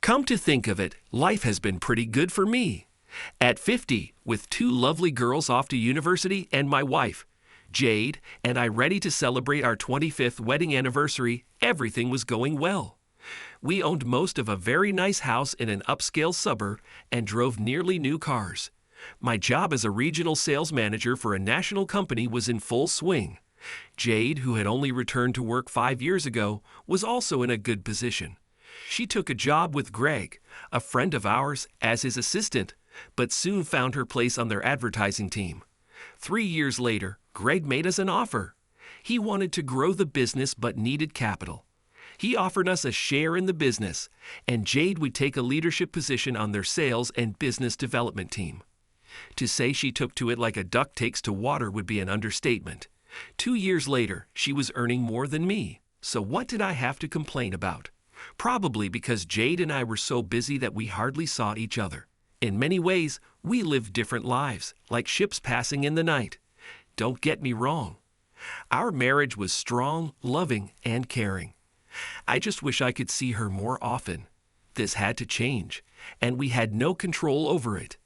Come to think of it, life has been pretty good for me. At 50, with two lovely girls off to university and my wife, Jade, and I ready to celebrate our 25th wedding anniversary, everything was going well. We owned most of a very nice house in an upscale suburb and drove nearly new cars. My job as a regional sales manager for a national company was in full swing. Jade, who had only returned to work 5 years ago, was also in a good position. She took a job with Greg, a friend of ours, as his assistant, but soon found her place on their advertising team. 3 years later, Greg made us an offer. He wanted to grow the business but needed capital. He offered us a share in the business, and Jade would take a leadership position on their sales and business development team. To say she took to it like a duck takes to water would be an understatement. 2 years later, she was earning more than me. So what did I have to complain about? Probably because Jade and I were so busy that we hardly saw each other. In many ways, we lived different lives, like ships passing in the night. Don't get me wrong. Our marriage was strong, loving, and caring. I just wish I could see her more often. This had to change, and we had no control over it.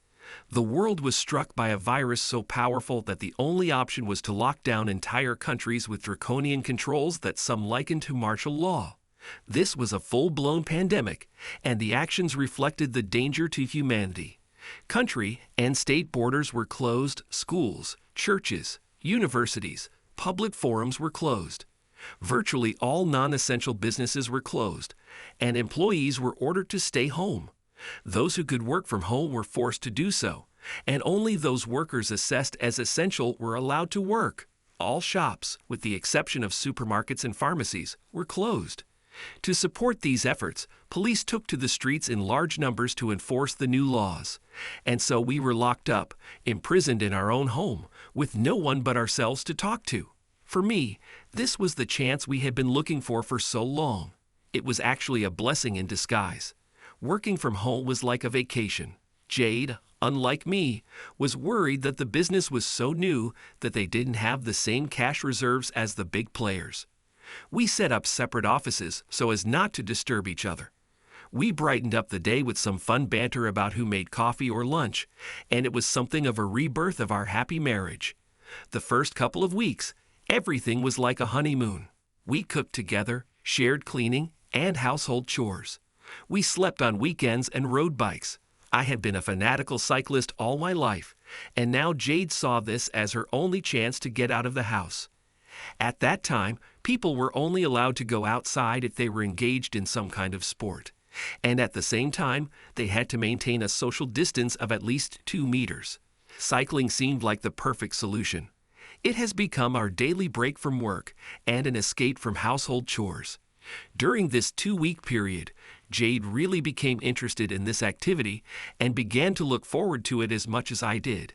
The world was struck by a virus so powerful that the only option was to lock down entire countries with draconian controls that some likened to martial law. This was a full-blown pandemic, and the actions reflected the danger to humanity. Country and state borders were closed, schools, churches, universities, public forums were closed. Virtually all non-essential businesses were closed, and employees were ordered to stay home. Those who could work from home were forced to do so, and only those workers assessed as essential were allowed to work. All shops, with the exception of supermarkets and pharmacies, were closed. To support these efforts, police took to the streets in large numbers to enforce the new laws. And so we were locked up, imprisoned in our own home, with no one but ourselves to talk to. For me, this was the chance we had been looking for so long. It was actually a blessing in disguise. Working from home was like a vacation. Jade, unlike me, was worried that the business was so new that they didn't have the same cash reserves as the big players. We set up separate offices so as not to disturb each other. We brightened up the day with some fun banter about who made coffee or lunch, and it was something of a rebirth of our happy marriage. The first couple of weeks, everything was like a honeymoon. We cooked together, shared cleaning and household chores. We slept on weekends and rode bikes. I had been a fanatical cyclist all my life, and now Jade saw this as her only chance to get out of the house. At that time, people were only allowed to go outside if they were engaged in some kind of sport, and at the same time, they had to maintain a social distance of at least 2 meters. Cycling seemed like the perfect solution. It has become our daily break from work and an escape from household chores. During this 2-week period, Jade really became interested in this activity and began to look forward to it as much as I did.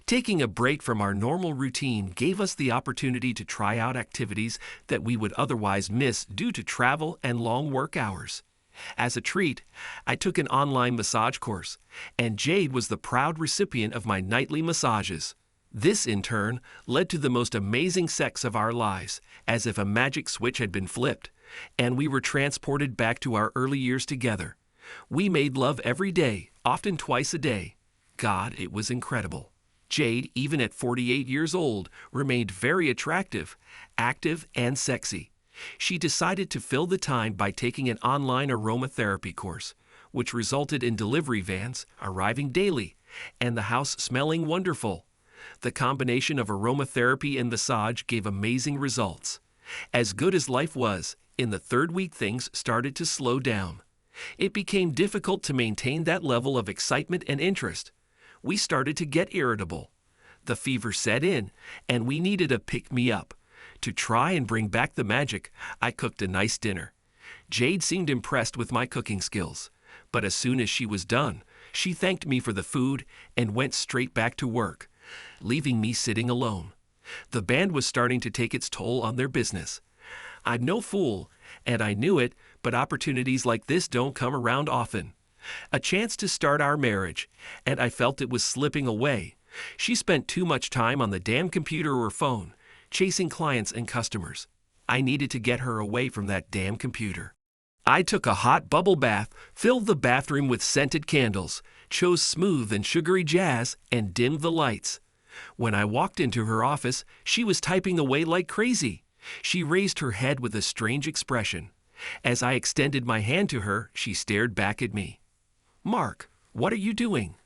Taking a break from our normal routine gave us the opportunity to try out activities that we would otherwise miss due to travel and long work hours. As a treat, I took an online massage course, and Jade was the proud recipient of my nightly massages. This, in turn, led to the most amazing sex of our lives, as if a magic switch had been flipped, and we were transported back to our early years together. We made love every day, often twice a day. God, it was incredible. Jade, even at 48 years old, remained very attractive, active, and sexy. She decided to fill the time by taking an online aromatherapy course, which resulted in delivery vans arriving daily and the house smelling wonderful. The combination of aromatherapy and massage gave amazing results. As good as life was, in the 3rd week things started to slow down. It became difficult to maintain that level of excitement and interest. We started to get irritable. The fever set in, and we needed a pick-me-up. To try and bring back the magic, I cooked a nice dinner. Jade seemed impressed with my cooking skills, but as soon as she was done, she thanked me for the food and went straight back to work, leaving me sitting alone. The band was starting to take its toll on their business. I'm no fool, and I knew it, but opportunities like this don't come around often. A chance to start our marriage, and I felt it was slipping away. She spent too much time on the damn computer or phone, chasing clients and customers. I needed to get her away from that damn computer. I took a hot bubble bath, filled the bathroom with scented candles, chose smooth and sugary jazz, and dimmed the lights. When I walked into her office, she was typing away like crazy. She raised her head with a strange expression. As I extended my hand to her, she stared back at me. "Mark, what are you doing?"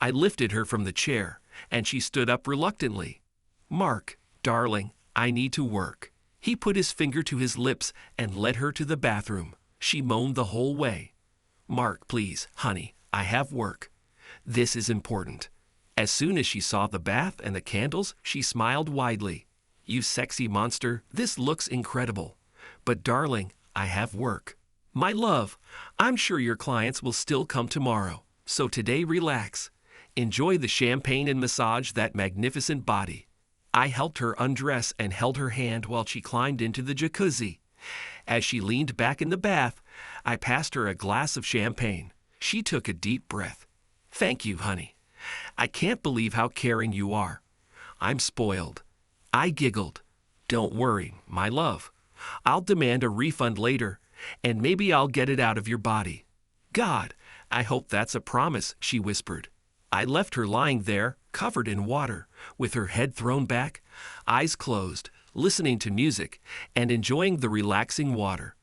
I lifted her from the chair, and she stood up reluctantly. "Mark, darling, I need to work." He put his finger to his lips and led her to the bathroom. She moaned the whole way. "Mark, please, honey, I have work. This is important." As soon as she saw the bath and the candles, she smiled widely. "You sexy monster, this looks incredible. But darling, I have work." "My love, I'm sure your clients will still come tomorrow. So today relax. Enjoy the champagne and massage that magnificent body." I helped her undress and held her hand while she climbed into the jacuzzi. As she leaned back in the bath, I passed her a glass of champagne. She took a deep breath. "Thank you, honey. I can't believe how caring you are. I'm spoiled." I giggled. "Don't worry, my love. I'll demand a refund later, and maybe I'll get it out of your body." "God, I hope that's a promise," she whispered. I left her lying there, covered in water, with her head thrown back, eyes closed, listening to music, and enjoying the relaxing water.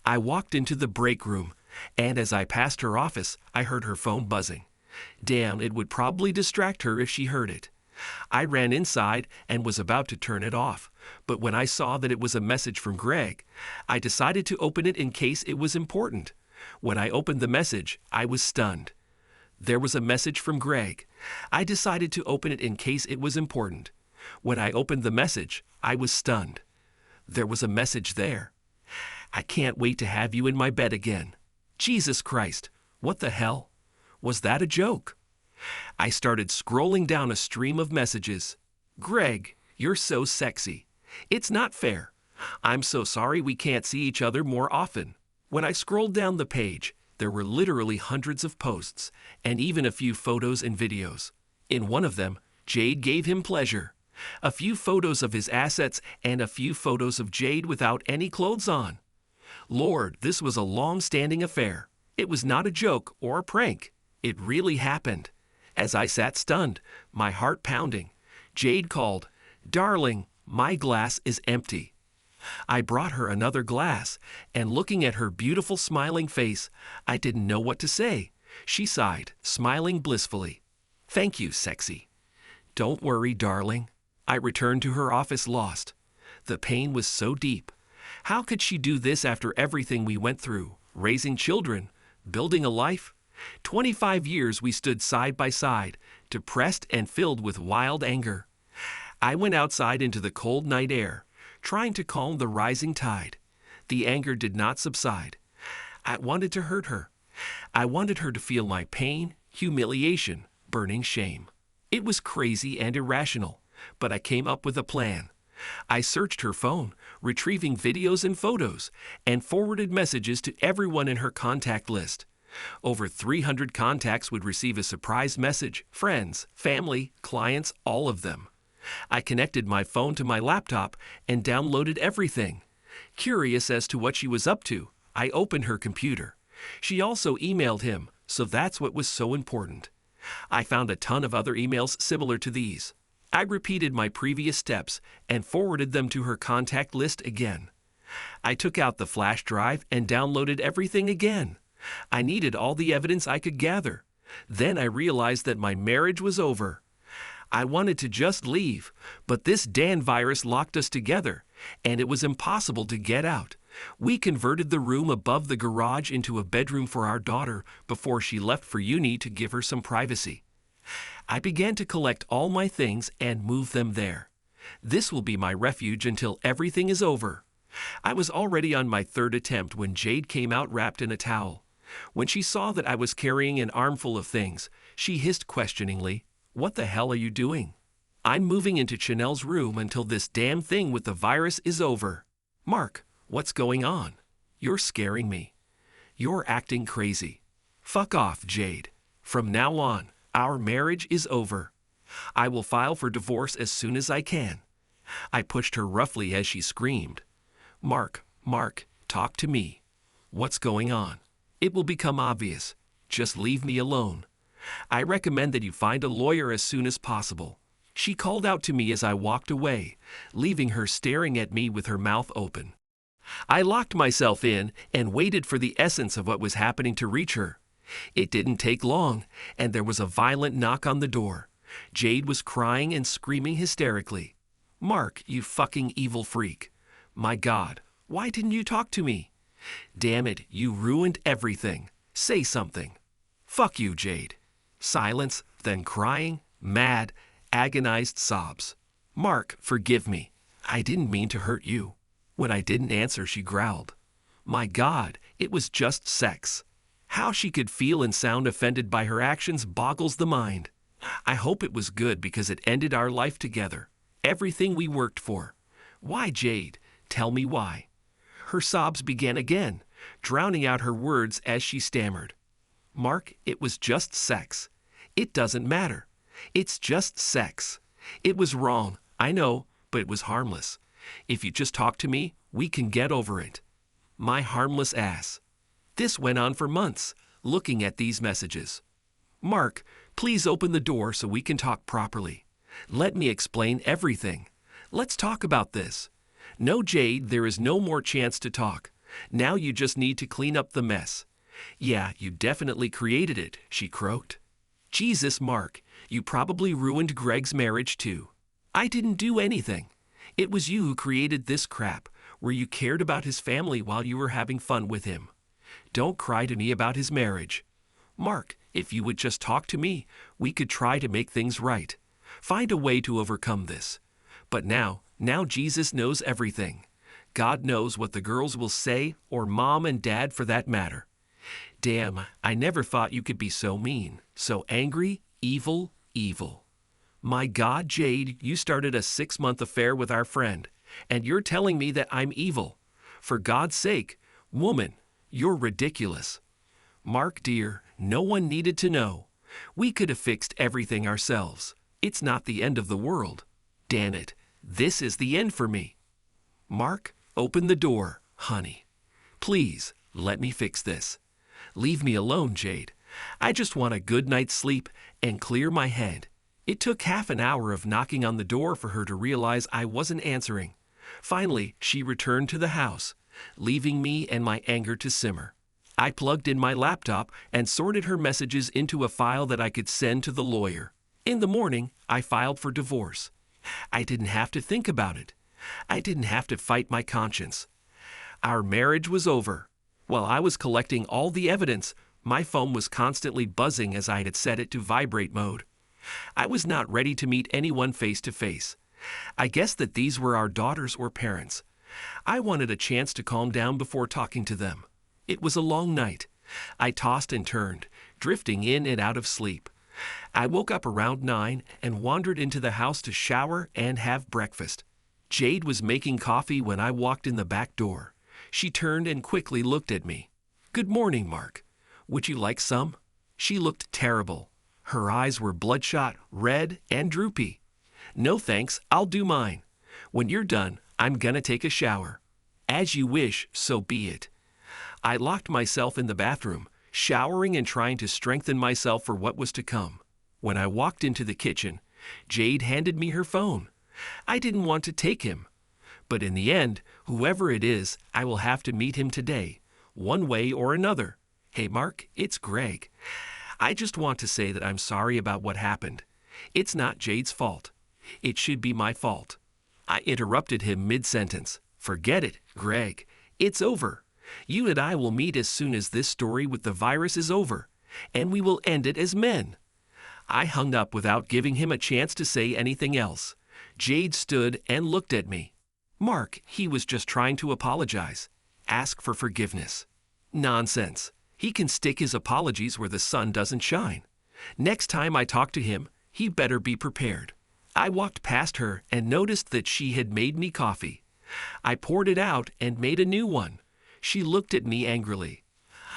I walked into the break room, and as I passed her office, I heard her phone buzzing. Damn, it would probably distract her if she heard it. I ran inside and was about to turn it off, but when I saw that it was a message from Greg, I decided to open it in case it was important. When I opened the message, I was stunned. There was a message from Greg. I decided to open it in case it was important. When I opened the message, I was stunned. There was a message there. "I can't wait to have you in my bed again." Jesus Christ, what the hell? Was that a joke? I started scrolling down a stream of messages. "Greg, you're so sexy. It's not fair. I'm so sorry we can't see each other more often." When I scrolled down the page, there were literally hundreds of posts, and even a few photos and videos. In one of them, Jade gave him pleasure. A few photos of his assets and a few photos of Jade without any clothes on. Lord, this was a long-standing affair. It was not a joke or a prank. It really happened. As I sat stunned, my heart pounding, Jade called, "Darling, my glass is empty." I brought her another glass, and looking at her beautiful smiling face, I didn't know what to say. She sighed, smiling blissfully. "Thank you, sexy." "Don't worry, darling." I returned to her office lost. The pain was so deep. How could she do this after everything we went through? Raising children, building a life? 25 years we stood side by side, depressed and filled with wild anger. I went outside into the cold night air, trying to calm the rising tide. The anger did not subside. I wanted to hurt her. I wanted her to feel my pain, humiliation, burning shame. It was crazy and irrational, but I came up with a plan. I searched her phone, retrieving videos and photos, and forwarded messages to everyone in her contact list. Over 300 contacts would receive a surprise message, friends, family, clients, all of them. I connected my phone to my laptop and downloaded everything. Curious as to what she was up to, I opened her computer. She also emailed him, so that's what was so important. I found a ton of other emails similar to these. I repeated my previous steps and forwarded them to her contact list again. I took out the flash drive and downloaded everything again. I needed all the evidence I could gather. Then I realized that my marriage was over. I wanted to just leave, but this Dan virus locked us together, and it was impossible to get out. We converted the room above the garage into a bedroom for our daughter before she left for uni to give her some privacy. I began to collect all my things and move them there. This will be my refuge until everything is over. I was already on my third attempt when Jade came out wrapped in a towel. When she saw that I was carrying an armful of things, she hissed questioningly, "What the hell are you doing?" "I'm moving into Chanel's room until this damn thing with the virus is over." "Mark, what's going on? You're scaring me. You're acting crazy." "Fuck off, Jade. From now on, our marriage is over. I will file for divorce as soon as I can." I pushed her roughly as she screamed. Mark, talk to me." What's going on? It will become obvious. Just leave me alone. I recommend that you find a lawyer as soon as possible. She called out to me as I walked away, leaving her staring at me with her mouth open. I locked myself in and waited for the essence of what was happening to reach her. It didn't take long, and there was a violent knock on the door. Jade was crying and screaming hysterically. "Mark, you fucking evil freak. My God, why didn't you talk to me? Damn it, you ruined everything. Say something." "Fuck you, Jade." Silence, then crying, mad, agonized sobs. "Mark, forgive me. I didn't mean to hurt you." When I didn't answer, she growled. My God, it was just sex. How she could feel and sound offended by her actions boggles the mind. I hope it was good because it ended our life together. Everything we worked for. Why, Jade? Tell me why. Her sobs began again, drowning out her words as she stammered. "Mark, it was just sex. It doesn't matter. It's just sex. It was wrong, I know, but it was harmless. If you just talk to me, we can get over it." My harmless ass. This went on for months, looking at these messages. "Mark, please open the door so we can talk properly. Let me explain everything. Let's talk about this. No, Jade, there is no more chance to talk. Now you just need to clean up the mess." "Yeah, you definitely created it," she croaked. "Jesus, Mark, you probably ruined Greg's marriage too." "I didn't do anything. It was you who created this crap, where you cared about his family while you were having fun with him. Don't cry to me about his marriage. Mark, if you would just talk to me, we could try to make things right. Find a way to overcome this. But now Jesus knows everything. God knows what the girls will say, or mom and dad for that matter. Damn, I never thought you could be so mean, so angry, evil. My God, Jade, you started a 6-month affair with our friend, and you're telling me that I'm evil. For God's sake, woman, you're ridiculous. Mark, dear, no one needed to know. We could have fixed everything ourselves. It's not the end of the world. Damn it, this is the end for me. Mark, open the door, honey. Please, let me fix this. Leave me alone, Jade. I just want a good night's sleep and clear my head." It took half an hour of knocking on the door for her to realize I wasn't answering. Finally, she returned to the house, leaving me and my anger to simmer. I plugged in my laptop and sorted her messages into a file that I could send to the lawyer. In the morning, I filed for divorce. I didn't have to think about it. I didn't have to fight my conscience. Our marriage was over. While I was collecting all the evidence, my phone was constantly buzzing as I had set it to vibrate mode. I was not ready to meet anyone face to face. I guessed that these were our daughters or parents. I wanted a chance to calm down before talking to them. It was a long night. I tossed and turned, drifting in and out of sleep. I woke up around 9 and wandered into the house to shower and have breakfast. Jade was making coffee when I walked in the back door. She turned and quickly looked at me. "Good morning, Mark. Would you like some?" She looked terrible. Her eyes were bloodshot, red, and droopy. "No thanks, I'll do mine. When you're done, I'm gonna take a shower." "As you wish, so be it." I locked myself in the bathroom, showering and trying to strengthen myself for what was to come. When I walked into the kitchen, Jade handed me her phone. I didn't want to take him. But in the end, whoever it is, I will have to meet him today, one way or another. "Hey, Mark, it's Greg. I just want to say that I'm sorry about what happened. It's not Jade's fault. It should be my fault." I interrupted him mid-sentence. "Forget it, Greg. It's over. You and I will meet as soon as this story with the virus is over, and we will end it as men." I hung up without giving him a chance to say anything else. Jade stood and looked at me. "Mark, he was just trying to apologize. Ask for forgiveness." "Nonsense. He can stick his apologies where the sun doesn't shine. Next time I talk to him, he better be prepared." I walked past her and noticed that she had made me coffee. I poured it out and made a new one. She looked at me angrily.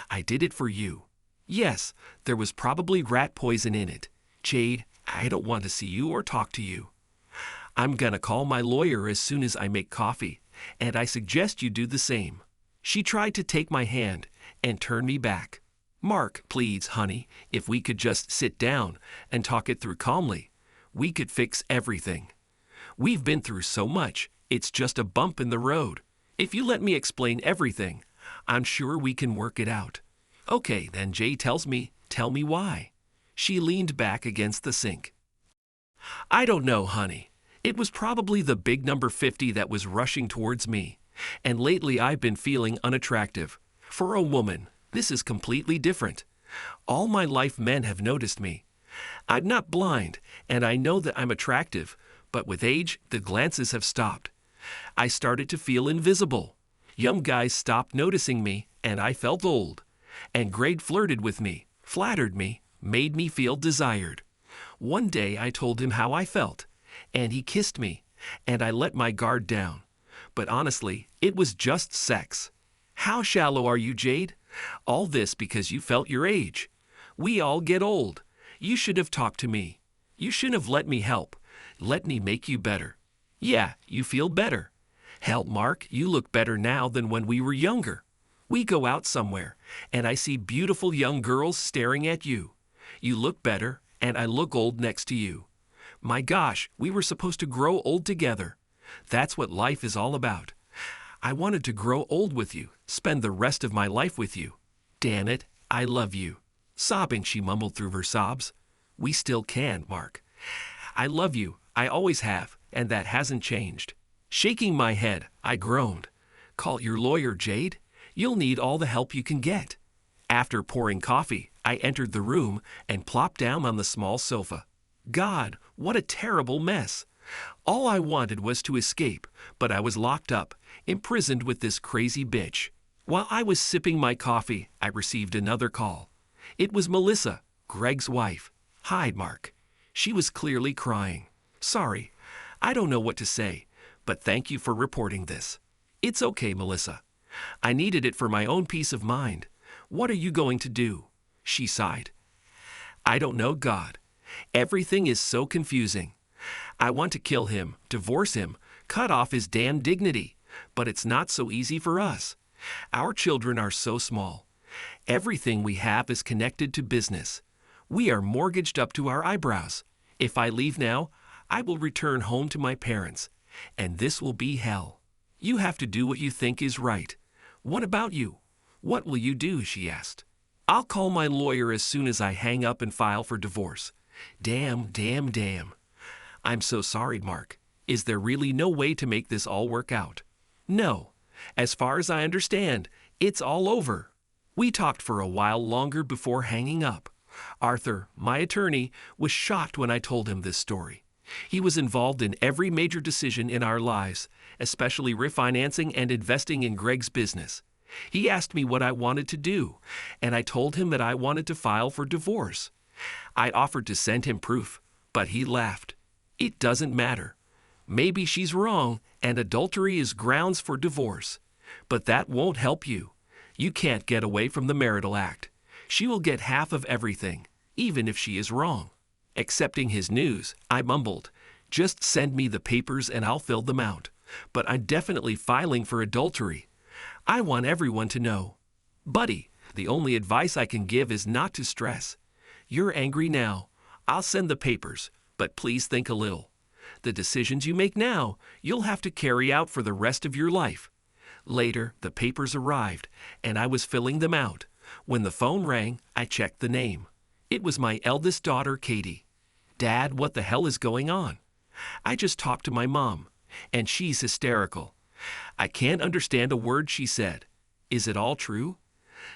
"I did it for you." "Yes, there was probably rat poison in it. Jade, I don't want to see you or talk to you." "I'm gonna call my lawyer as soon as I make coffee, and I suggest you do the same." She tried to take my hand and turn me back. Mark, please, honey, if we could just sit down and talk it through calmly, we could fix everything. We've been through so much, it's just a bump in the road. If you let me explain everything, I'm sure we can work it out. Okay, then Jay tell me why. She leaned back against the sink. I don't know, honey. It was probably the big number 50 that was rushing towards me. And lately I've been feeling unattractive. For a woman, this is completely different. All my life men have noticed me. I'm not blind, and I know that I'm attractive, but with age, the glances have stopped. I started to feel invisible. Young guys stopped noticing me, and I felt old. And Greg flirted with me, flattered me, made me feel desired. One day I told him how I felt, and he kissed me, and I let my guard down. But honestly, it was just sex. How shallow are you, Jade? All this because you felt your age. We all get old. You should have talked to me. You shouldn't have let me help. Let me make you better. Yeah, you feel better. Hell, Mark, you look better now than when we were younger. We go out somewhere, and I see beautiful young girls staring at you. You look better, and I look old next to you. My gosh, we were supposed to grow old together. That's what life is all about. I wanted to grow old with you, spend the rest of my life with you. Damn it, I love you. Sobbing, she mumbled through her sobs. We still can, Mark. I love you, I always have, and that hasn't changed. Shaking my head, I groaned. Call your lawyer, Jade. You'll need all the help you can get. After pouring coffee, I entered the room and plopped down on the small sofa. God, what a terrible mess. All I wanted was to escape, but I was locked up, imprisoned with this crazy bitch. While I was sipping my coffee, I received another call. It was Melissa, Greg's wife. Hi, Mark. She was clearly crying. Sorry, I don't know what to say, but thank you for reporting this. It's okay, Melissa. I needed it for my own peace of mind. What are you going to do? She sighed. I don't know, God. Everything is so confusing. I want to kill him, divorce him, cut off his damn dignity, but it's not so easy for us. Our children are so small. Everything we have is connected to business. We are mortgaged up to our eyebrows. If I leave now, I will return home to my parents, and this will be hell. You have to do what you think is right. What about you? What will you do? She asked. I'll call my lawyer as soon as I hang up and file for divorce. Damn. I'm so sorry, Mark. Is there really no way to make this all work out? No. As far as I understand, it's all over. We talked for a while longer before hanging up. Arthur, my attorney, was shocked when I told him this story. He was involved in every major decision in our lives, especially refinancing and investing in Greg's business. He asked me what I wanted to do, and I told him that I wanted to file for divorce. I offered to send him proof, but he laughed. It doesn't matter. Maybe she's wrong, and adultery is grounds for divorce. But that won't help you. You can't get away from the marital act. She will get half of everything, even if she is wrong. Accepting his news, I mumbled, just send me the papers and I'll fill them out. But I'm definitely filing for adultery. I want everyone to know. Buddy, the only advice I can give is not to stress. You're angry now. I'll send the papers, but please think a little. The decisions you make now, you'll have to carry out for the rest of your life. Later, the papers arrived, and I was filling them out. When the phone rang, I checked the name. It was my eldest daughter, Katie. Dad, what the hell is going on? I just talked to my mom, and she's hysterical. I can't understand a word she said. Is it all true?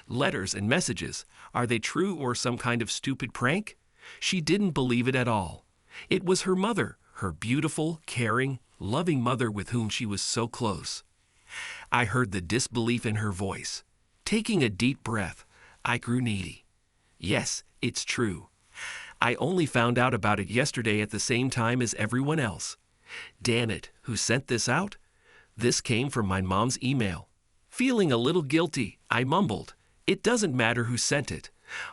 Letters and messages, are they true or some kind of stupid prank? She didn't believe it at all. It was her mother, her beautiful, caring, loving mother with whom she was so close. I heard the disbelief in her voice. Taking a deep breath, I grew needy. Yes, it's true. I only found out about it yesterday at the same time as everyone else. Damn it, who sent this out? This came from my mom's email. Feeling a little guilty, I mumbled. It doesn't matter who sent it.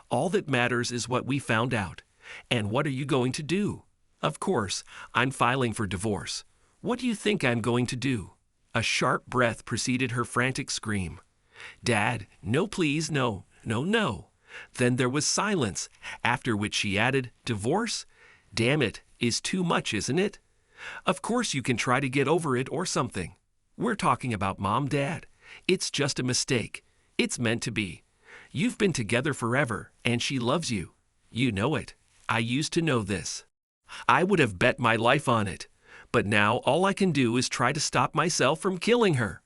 All that matters is what we found out. And what are you going to do? Of course, I'm filing for divorce. What do you think I'm going to do? A sharp breath preceded her frantic scream. Dad, no please, no, no, no. Then there was silence, after which she added, divorce? Damn it, is too much, isn't it? Of course you can try to get over it or something. We're talking about Mom, Dad. It's just a mistake. It's meant to be. You've been together forever, and she loves you. You know it. I used to know this. I would have bet my life on it. But now all I can do is try to stop myself from killing her.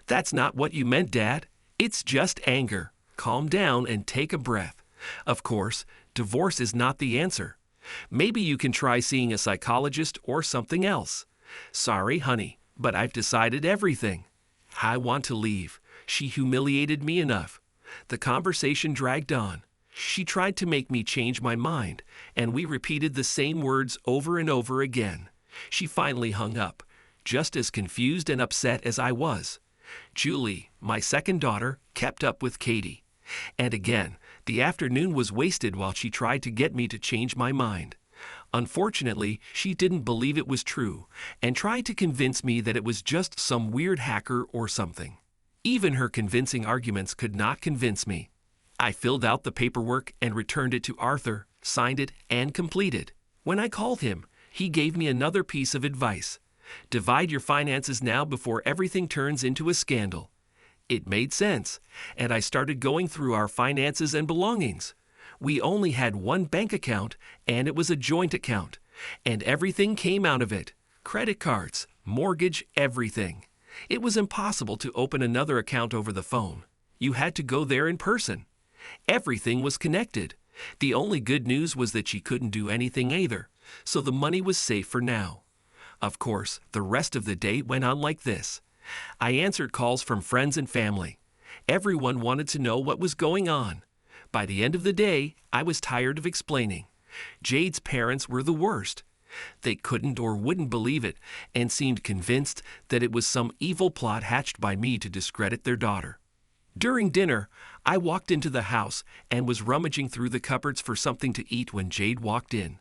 That's not what you meant, Dad. It's just anger. Calm down and take a breath. Of course, divorce is not the answer. Maybe you can try seeing a psychologist or something else. Sorry, honey, but I've decided everything. I want to leave. She humiliated me enough. The conversation dragged on. She tried to make me change my mind, and we repeated the same words over and over again. She finally hung up, just as confused and upset as I was. Julie, my second daughter, kept up with Katie. And again, the afternoon was wasted while she tried to get me to change my mind. Unfortunately, she didn't believe it was true and tried to convince me that it was just some weird hacker or something. Even her convincing arguments could not convince me. I filled out the paperwork and returned it to Arthur, signed it, and completed. When I called him, he gave me another piece of advice. Divide your finances now before everything turns into a scandal. It made sense, and I started going through our finances and belongings. We only had one bank account, and it was a joint account, and everything came out of it. Credit cards, mortgage, everything. It was impossible to open another account over the phone. You had to go there in person. Everything was connected. The only good news was that she couldn't do anything either, so the money was safe for now. Of course, the rest of the day went on like this. I answered calls from friends and family. Everyone wanted to know what was going on. By the end of the day, I was tired of explaining. Jade's parents were the worst. They couldn't or wouldn't believe it and seemed convinced that it was some evil plot hatched by me to discredit their daughter. During dinner, I walked into the house and was rummaging through the cupboards for something to eat when Jade walked in.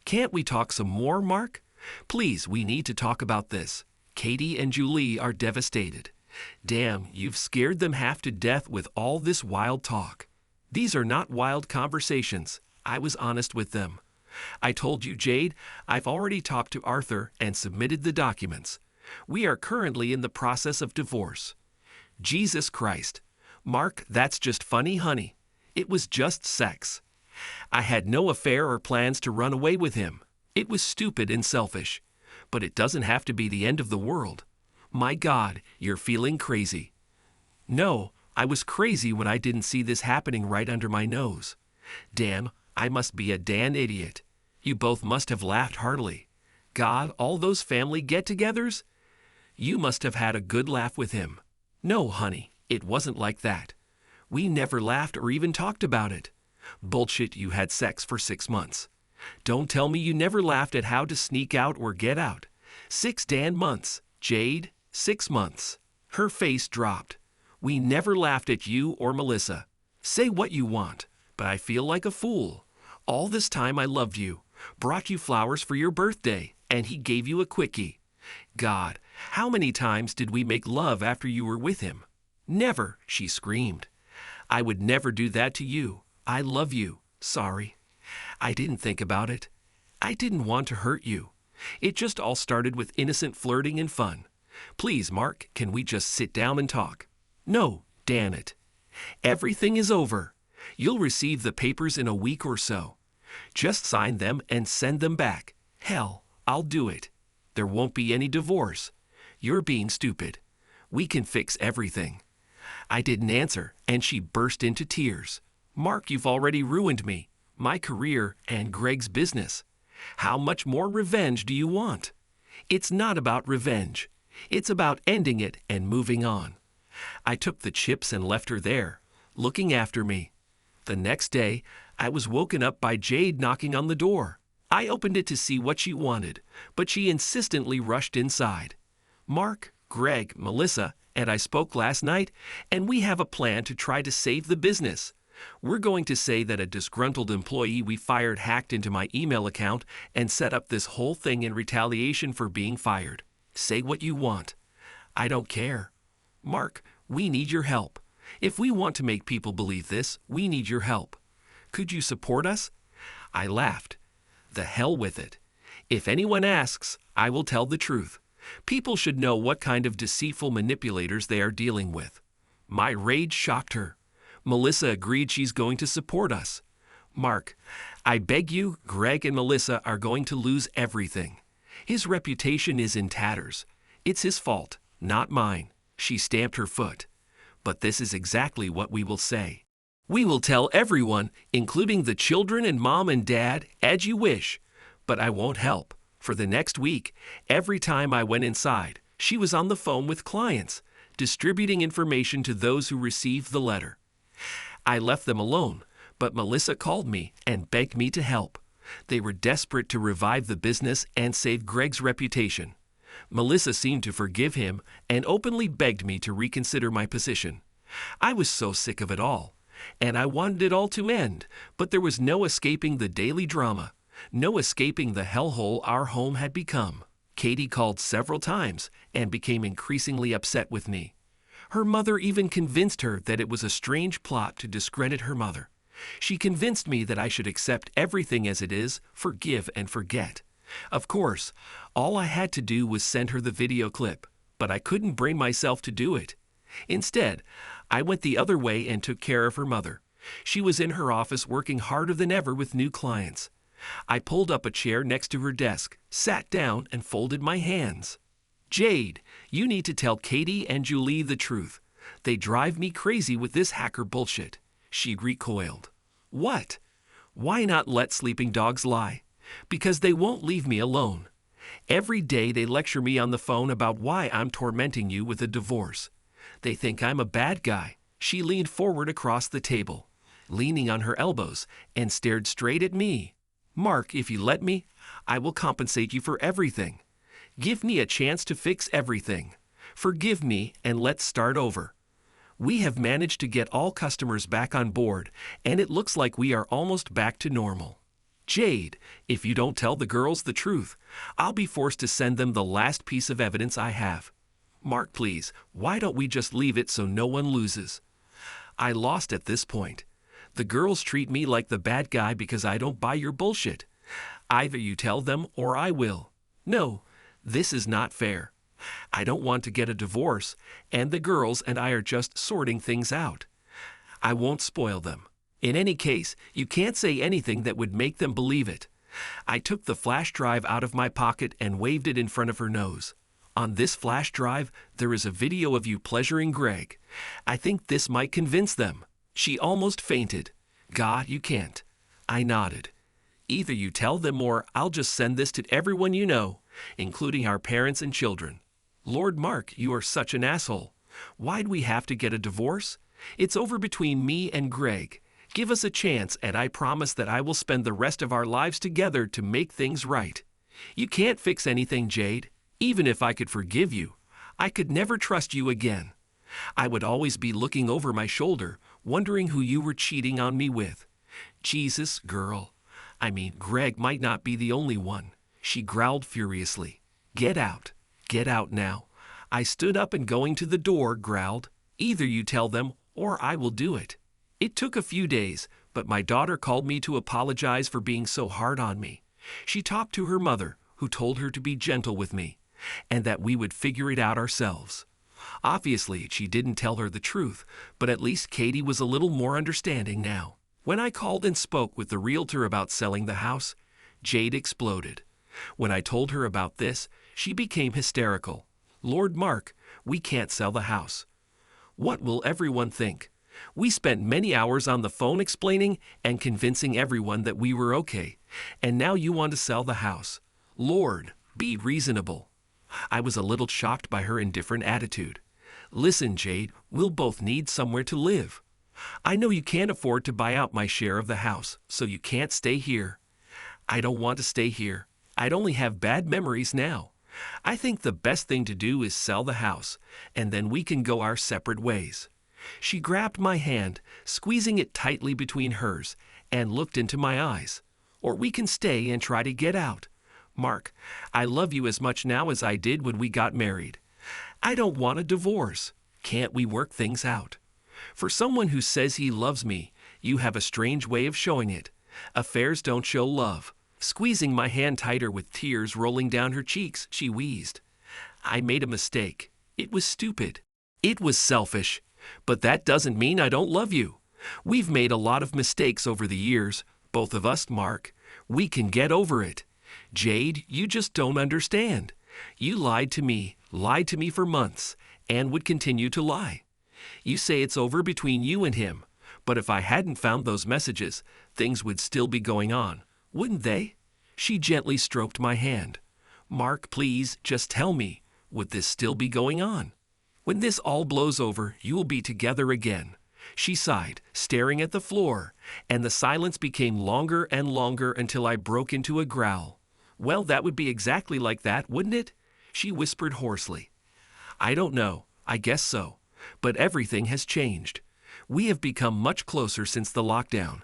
Can't we talk some more, Mark? Please, we need to talk about this. Katie and Julie are devastated. Damn, you've scared them half to death with all this wild talk. These are not wild conversations. I was honest with them. I told you, Jade, I've already talked to Arthur and submitted the documents. We are currently in the process of divorce. Jesus Christ. Mark, that's just funny, honey. It was just sex. I had no affair or plans to run away with him. It was stupid and selfish. But it doesn't have to be the end of the world. My God, you're feeling crazy. No, I was crazy when I didn't see this happening right under my nose. Damn, I must be a damn idiot. You both must have laughed heartily. God, all those family get-togethers? You must have had a good laugh with him. No, honey, it wasn't like that. We never laughed or even talked about it. Bullshit, you had sex for 6 months. Don't tell me you never laughed at how to sneak out or get out. 6 damn months. Jade, 6 months. Her face dropped. We never laughed at you or Melissa. Say what you want, but I feel like a fool. All this time I loved you, brought you flowers for your birthday, and he gave you a quickie. God, how many times did we make love after you were with him? Never, she screamed. I would never do that to you. I love you. Sorry. I didn't think about it. I didn't want to hurt you. It just all started with innocent flirting and fun. Please, Mark, can we just sit down and talk? No, damn it. Everything is over. You'll receive the papers in a week or so. Just sign them and send them back. Hell, I'll do it. There won't be any divorce. You're being stupid. We can fix everything. I didn't answer, and she burst into tears. Mark, you've already ruined me, my career, and Greg's business. How much more revenge do you want? It's not about revenge. It's about ending it and moving on. I took the chips and left her there, looking after me. The next day, I was woken up by Jade knocking on the door. I opened it to see what she wanted, but she insistently rushed inside. Mark, Greg, Melissa, and I spoke last night, and we have a plan to try to save the business. We're going to say that a disgruntled employee we fired hacked into my email account and set up this whole thing in retaliation for being fired. Say what you want. I don't care. Mark, we need your help. If we want to make people believe this, we need your help. Could you support us?" I laughed. The hell with it. If anyone asks, I will tell the truth. People should know what kind of deceitful manipulators they are dealing with. My rage shocked her. Melissa agreed she's going to support us. "Mark, I beg you, Greg and Melissa are going to lose everything. His reputation is in tatters. It's his fault, not mine." She stamped her foot. "But this is exactly what we will say. We will tell everyone, including the children and mom and dad, as you wish. But I won't help. For the next week, every time I went inside, she was on the phone with clients, distributing information to those who received the letter. I left them alone, but Melissa called me and begged me to help. They were desperate to revive the business and save Greg's reputation. Melissa seemed to forgive him and openly begged me to reconsider my position. I was so sick of it all, and I wanted it all to end, but there was no escaping the daily drama, no escaping the hellhole our home had become. Katie called several times and became increasingly upset with me. Her mother even convinced her that it was a strange plot to discredit her mother. She convinced me that I should accept everything as it is, forgive and forget. Of course, all I had to do was send her the video clip, but I couldn't bring myself to do it. Instead, I went the other way and took care of her mother. She was in her office working harder than ever with new clients. I pulled up a chair next to her desk, sat down, and folded my hands. "Jade, you need to tell Katie and Julie the truth. They drive me crazy with this hacker bullshit." She recoiled. "What? Why not let sleeping dogs lie? Because they won't leave me alone. Every day they lecture me on the phone about why I'm tormenting you with a divorce. They think I'm a bad guy." She leaned forward across the table, leaning on her elbows, and stared straight at me. "Mark, if you let me, I will compensate you for everything. Give me a chance to fix everything. Forgive me and let's start over. We have managed to get all customers back on board, and it looks like we are almost back to normal. Jade, if you don't tell the girls the truth, I'll be forced to send them the last piece of evidence I have. Mark, please, why don't we just leave it so no one loses?" I lost at this point. The girls treat me like the bad guy because I don't buy your bullshit. Either you tell them or I will. No, this is not fair. I don't want to get a divorce, and the girls and I are just sorting things out. I won't spoil them. In any case, you can't say anything that would make them believe it. I took the flash drive out of my pocket and waved it in front of her nose. "On this flash drive, there is a video of you pleasuring Greg. I think this might convince them." She almost fainted. "God, you can't." I nodded. "Either you tell them or I'll just send this to everyone you know, including our parents and children." "Lord Mark, you are such an asshole. Why'd we have to get a divorce? It's over between me and Greg. Give us a chance and I promise that I will spend the rest of our lives together to make things right. You can't fix anything, Jade. Even if I could forgive you, I could never trust you again. I would always be looking over my shoulder, wondering who you were cheating on me with. Jesus, girl. I mean, Greg might not be the only one." She growled furiously. Get out now." I stood up and going to the door, growled, "Either you tell them or I will do it." It took a few days, but my daughter called me to apologize for being so hard on me. She talked to her mother, who told her to be gentle with me, and that we would figure it out ourselves. Obviously, she didn't tell her the truth, but at least Katie was a little more understanding now. When I called and spoke with the realtor about selling the house, Jade exploded. When I told her about this, she became hysterical. "Lord Mark, we can't sell the house. What will everyone think? We spent many hours on the phone explaining and convincing everyone that we were okay, and now you want to sell the house. Lord, be reasonable." I was a little shocked by her indifferent attitude. "Listen, Jade, we'll both need somewhere to live. I know you can't afford to buy out my share of the house, so you can't stay here." "I don't want to stay here. I'd only have bad memories now. I think the best thing to do is sell the house, and then we can go our separate ways." She grabbed my hand, squeezing it tightly between hers, and looked into my eyes. "Or we can stay and try to get out. Mark, I love you as much now as I did when we got married. I don't want a divorce. Can't we work things out? For someone who says he loves me, you have a strange way of showing it. Affairs don't show love. Squeezing my hand tighter with tears rolling down her cheeks, she wheezed. I made a mistake. It was stupid. It was selfish. But that doesn't mean I don't love you. We've made a lot of mistakes over the years, both of us, Mark. We can get over it. Jade, you just don't understand. You lied to me for months, and would continue to lie. You say it's over between you and him, but if I hadn't found those messages, things would still be going on, wouldn't they? She gently stroked my hand. Mark, please, just tell me, would this still be going on? When this all blows over, you will be together again. She sighed, staring at the floor, and the silence became longer and longer until I broke into a growl. Well, that would be exactly like that, wouldn't it? She whispered hoarsely. I don't know. I guess so. But everything has changed. We have become much closer since the lockdown.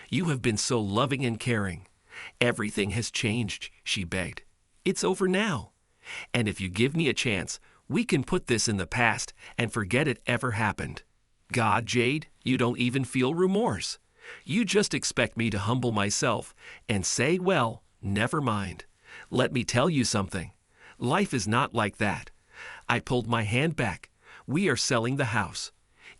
You have been so loving and caring. Everything has changed, she begged. It's over now. And if you give me a chance, we can put this in the past and forget it ever happened. God, Jade, you don't even feel remorse. You just expect me to humble myself and say, well, never mind. Let me tell you something. Life is not like that. I pulled my hand back. We are selling the house.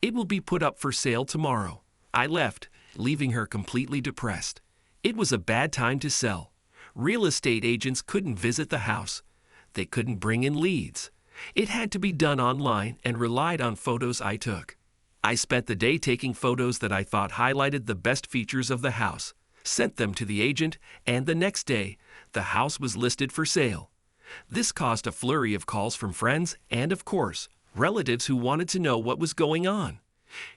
It will be put up for sale tomorrow. I left, leaving her completely depressed. It was a bad time to sell. Real estate agents couldn't visit the house. They couldn't bring in leads. It had to be done online and relied on photos I took. I spent the day taking photos that I thought highlighted the best features of the house, sent them to the agent, and the next day, the house was listed for sale. This caused a flurry of calls from friends and, of course, relatives who wanted to know what was going on.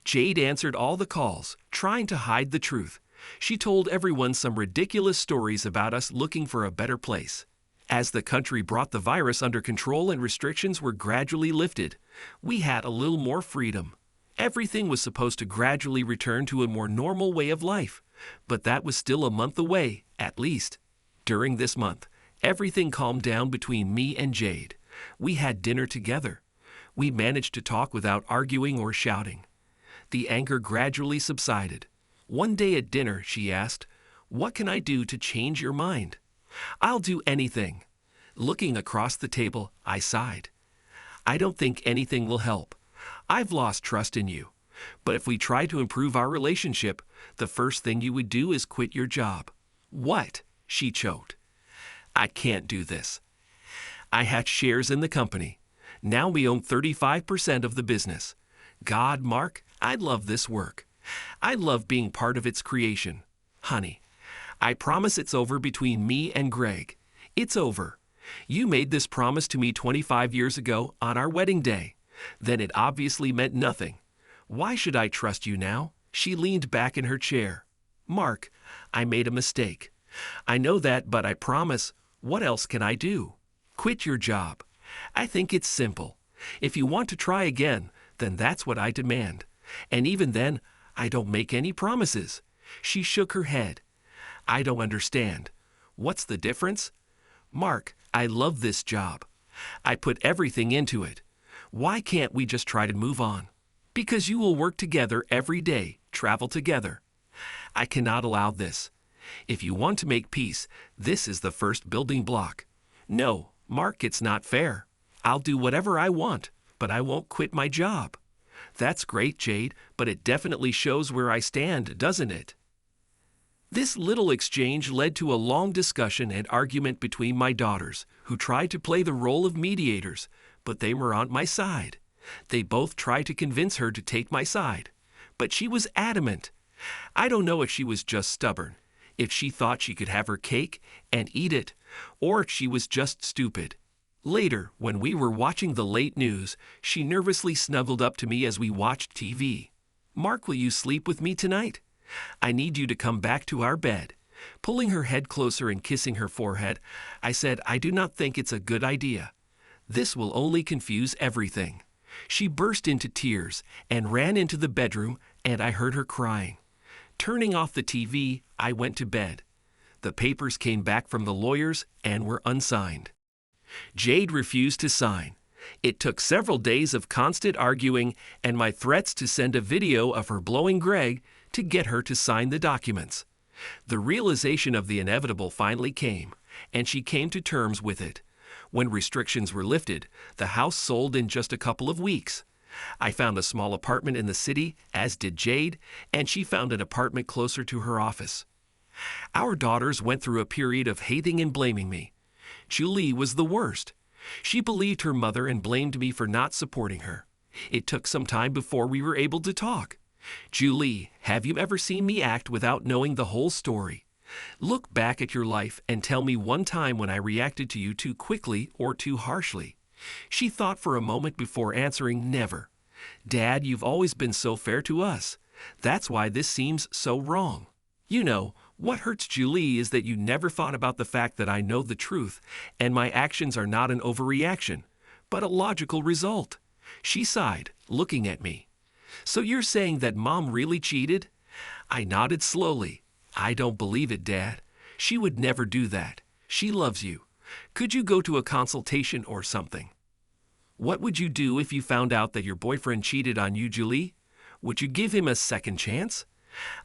Jade answered all the calls, trying to hide the truth. She told everyone some ridiculous stories about us looking for a better place. As the country brought the virus under control and restrictions were gradually lifted, we had a little more freedom. Everything was supposed to gradually return to a more normal way of life, but that was still a month away, at least. During this month, everything calmed down between me and Jade. We had dinner together. We managed to talk without arguing or shouting. The anger gradually subsided. One day at dinner, she asked, "What can I do to change your mind?" "I'll do anything." Looking across the table, I sighed. "I don't think anything will help. I've lost trust in you. But if we try to improve our relationship, the first thing you would do is quit your job." "What?" she choked. "I can't do this. I had shares in the company. Now we own 35% of the business. God, Mark, I love this work. I love being part of its creation. Honey, I promise it's over between me and Greg. It's over. You made this promise to me 25 years ago on our wedding day. Then it obviously meant nothing. Why should I trust you now?" She leaned back in her chair. "Mark, I made a mistake. I know that, but I promise, what else can I do? Quit your job. I think it's simple. If you want to try again, then that's what I demand. And even then, I don't make any promises." She shook her head. "I don't understand. What's the difference?" "Mark, I love this job. I put everything into it. Why can't we just try to move on?" "Because you will work together every day, travel together. I cannot allow this. If you want to make peace, this is the first building block." "No, Mark, it's not fair. I'll do whatever I want, but I won't quit my job." "That's great, Jade, but it definitely shows where I stand, doesn't it?" This little exchange led to a long discussion and argument between my daughters, who tried to play the role of mediators, but they were on my side. They both tried to convince her to take my side, but she was adamant. I don't know if she was just stubborn, if she thought she could have her cake and eat it, or if she was just stupid. Later, when we were watching the late news, she nervously snuggled up to me as we watched TV. "Mark, will you sleep with me tonight? I need you to come back to our bed." Pulling her head closer and kissing her forehead, I said, "I do not think it's a good idea. This will only confuse everything." She burst into tears and ran into the bedroom, and I heard her crying. Turning off the TV, I went to bed. The papers came back from the lawyers and were unsigned. Jade refused to sign. It took several days of constant arguing and my threats to send a video of her blowing Greg to get her to sign the documents. The realization of the inevitable finally came, and she came to terms with it. When restrictions were lifted, the house sold in just a couple of weeks. I found a small apartment in the city, as did Jade, and she found an apartment closer to her office. Our daughters went through a period of hating and blaming me. Julie was the worst. She believed her mother and blamed me for not supporting her. It took some time before we were able to talk. Julie, have you ever seen me act without knowing the whole story? Look back at your life and tell me one time when I reacted to you too quickly or too harshly. She thought for a moment before answering never. Dad, you've always been so fair to us. That's why this seems so wrong. You know, what hurts Julie is that you never thought about the fact that I know the truth and my actions are not an overreaction, but a logical result. She sighed, looking at me. So you're saying that Mom really cheated? I nodded slowly. I don't believe it, Dad. She would never do that. She loves you. Could you go to a consultation or something? What would you do if you found out that your boyfriend cheated on you, Julie? Would you give him a second chance?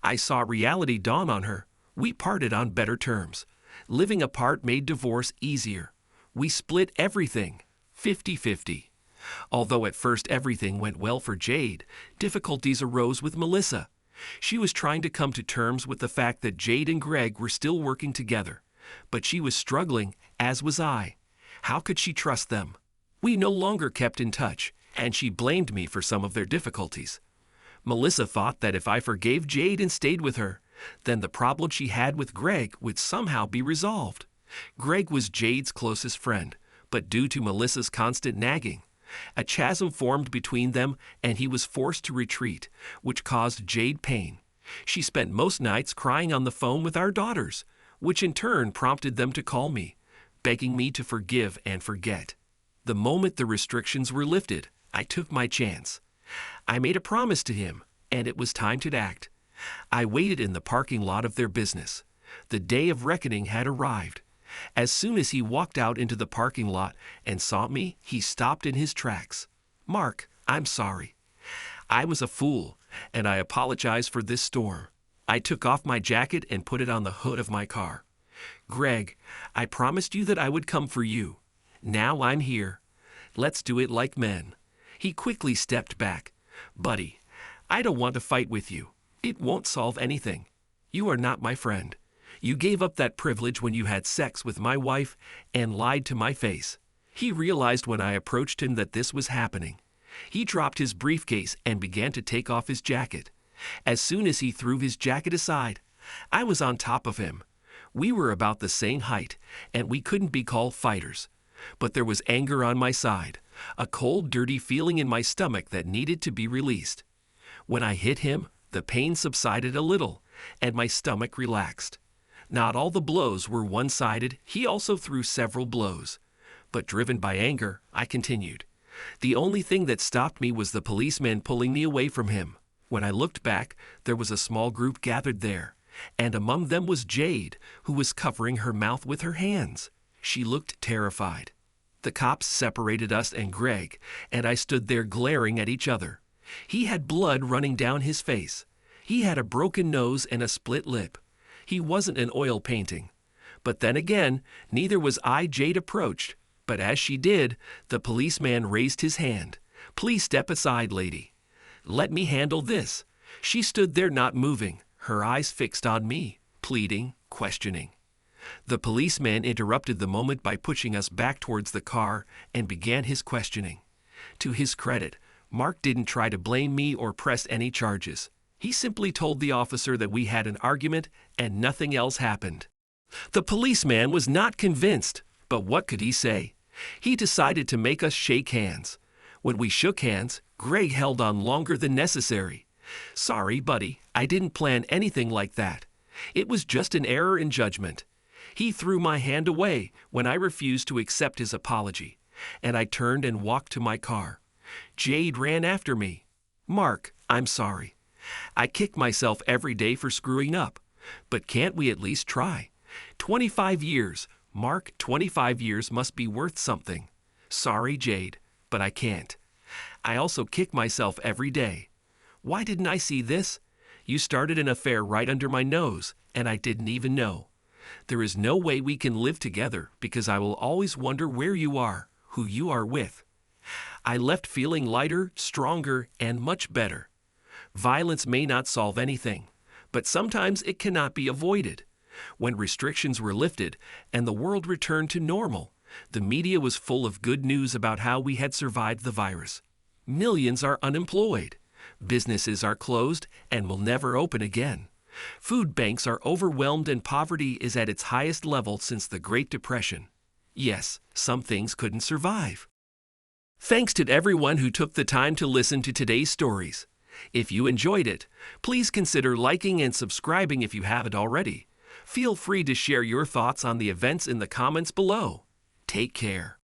I saw reality dawn on her. We parted on better terms. Living apart made divorce easier. We split everything, 50-50. Although at first everything went well for Jade, difficulties arose with Melissa. She was trying to come to terms with the fact that Jade and Greg were still working together, but she was struggling, as was I. How could she trust them? We no longer kept in touch, and she blamed me for some of their difficulties. Melissa thought that if I forgave Jade and stayed with her, then the problem she had with Greg would somehow be resolved. Greg was Jade's closest friend, but due to Melissa's constant nagging, a chasm formed between them and he was forced to retreat, which caused Jade pain. She spent most nights crying on the phone with our daughters, which in turn prompted them to call me, begging me to forgive and forget. The moment the restrictions were lifted, I took my chance. I made a promise to him, and it was time to act. I waited in the parking lot of their business. The day of reckoning had arrived. As soon as he walked out into the parking lot and saw me, he stopped in his tracks. Mark, I'm sorry. I was a fool, and I apologize for this storm. I took off my jacket and put it on the hood of my car. Greg, I promised you that I would come for you. Now I'm here. Let's do it like men. He quickly stepped back. Buddy, I don't want to fight with you. It won't solve anything. You are not my friend. You gave up that privilege when you had sex with my wife and lied to my face. He realized when I approached him that this was happening. He dropped his briefcase and began to take off his jacket. As soon as he threw his jacket aside, I was on top of him. We were about the same height, and we couldn't be called fighters. But there was anger on my side, a cold, dirty feeling in my stomach that needed to be released. When I hit him, the pain subsided a little, and my stomach relaxed. Not all the blows were one-sided. He also threw several blows. But driven by anger, I continued. The only thing that stopped me was the policeman pulling me away from him. When I looked back, there was a small group gathered there, and among them was Jade, who was covering her mouth with her hands. She looked terrified. The cops separated us and Greg, and I stood there glaring at each other. He had blood running down his face. He had a broken nose and a split lip. He wasn't an oil painting. But then again, neither was I. Jade approached, but as she did, the policeman raised his hand. Please step aside, lady. Let me handle this. She stood there not moving, her eyes fixed on me, pleading, questioning. The policeman interrupted the moment by pushing us back towards the car and began his questioning. To his credit, Mark didn't try to blame me or press any charges. He simply told the officer that we had an argument and nothing else happened. The policeman was not convinced, but what could he say? He decided to make us shake hands. When we shook hands, Greg held on longer than necessary. Sorry, buddy, I didn't plan anything like that. It was just an error in judgment. He threw my hand away when I refused to accept his apology, and I turned and walked to my car. Jade ran after me. Mark, I'm sorry. I kick myself every day for screwing up, but can't we at least try? 25 years. Mark, 25 years must be worth something. Sorry, Jade. but I can't. I also kick myself every day. Why didn't I see this? You started an affair right under my nose, and I didn't even know. There is no way we can live together because I will always wonder where you are, who you are with. I left feeling lighter, stronger, and much better. Violence may not solve anything, but sometimes it cannot be avoided. When restrictions were lifted and the world returned to normal, the media was full of good news about how we had survived the virus. Millions are unemployed. Businesses are closed and will never open again. Food banks are overwhelmed and poverty is at its highest level since the Great Depression. Yes, some things couldn't survive. Thanks to everyone who took the time to listen to today's stories. If you enjoyed it, please consider liking and subscribing if you haven't already. Feel free to share your thoughts on the events in the comments below. Take care.